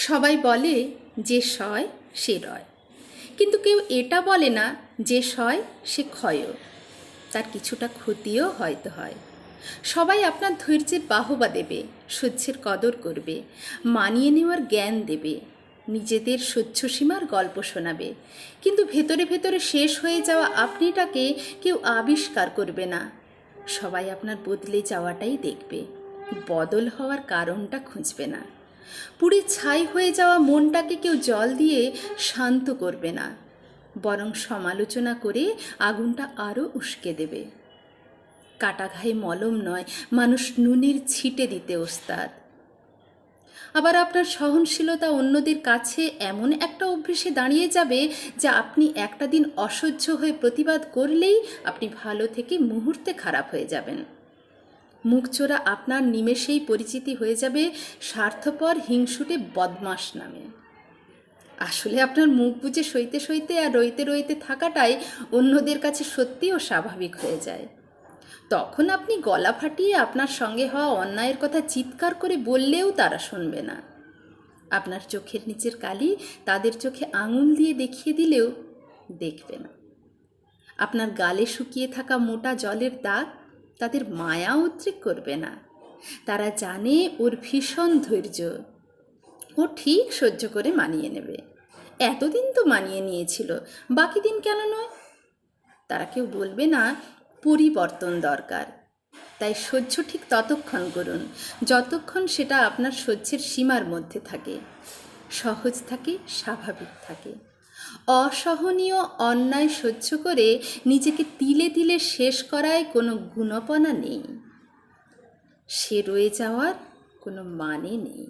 সবাই বলে যে সয় সে রয়, কিন্তু কেউ এটা বলে না যে সয় সে ক্ষয়ও, তার কিছুটা ক্ষতিও হয়তো হয়। সবাই আপনার ধৈর্যের বাহবা দেবে, সহ্যের কদর করবে, মানিয়ে নেওয়ার জ্ঞান দেবে, নিজেদের সহ্যসীমার গল্প শোনাবে, কিন্তু ভেতরে ভেতরে শেষ হয়ে যাওয়া আপনিটাকে কেউ আবিষ্কার করবে না। সবাই আপনার বদলে যাওয়াটাই দেখবে, বদল হওয়ার কারণটা খুঁজবে না। পুড়ে ছাই হয়ে যাওয়া মনটাকে কেউ জল দিয়ে শান্ত করবে না, বরং সমালোচনা করে আগুনটা আরও উস্কে দেবে। কাটা ঘায়ে মলম নয়, মানুষ নুনের ছিটে দিতে ওস্তাদ। আবার আপনার সহনশীলতা অন্যদের কাছে এমন একটা অভ্যেসে দাঁড়িয়ে যাবে যা আপনি একটা দিন অসহ্য হয়ে প্রতিবাদ করলেই আপনি ভালো থেকে মুহূর্তে খারাপ হয়ে যাবেন। মুখচোরা আপনার নিমেষেই পরিচিতি হয়ে যাবে স্বার্থপর হিংসুটে বদমাশ নামে। আসলে আপনার মুখ বুজে সইতে সইতে আর রইতে রইতে থাকাটাই অন্যদের কাছে সত্যিও স্বাভাবিক হয়ে যায়। তখন আপনি গলা ফাটিয়ে আপনার সঙ্গে হওয়া অন্যায়ের কথা চিৎকার করে বললেও তারা শুনবে না। আপনার চোখের নিচের কালি তাদের চোখে আঙুল দিয়ে দেখিয়ে দিলেও দেখবে না। আপনার গালে শুকিয়ে থাকা মোটা জলের দাগ তাদের মায়া উদ্রেক করবে না। তারা জানে ওর ভীষণ ধৈর্য, ও ঠিক সহ্য করে মানিয়ে নেবে। এতদিন তো মানিয়ে নিয়েছিল, বাকি দিন কেন নয়? তারা কেউ বলবে না পরিবর্তন দরকার। তাই সহ্য ঠিক ততক্ষণ করুন যতক্ষণ সেটা আপনার সহ্যের সীমার মধ্যে থাকে, সহজ থাকে, স্বাভাবিক থাকে। অসহনীয় অন্যায় সহ্য করে নিজেকে তিলে তিলে শেষ করায় কোনো গুণপনা নেই, সে রয়ে যাওয়ার কোনো মানে নেই।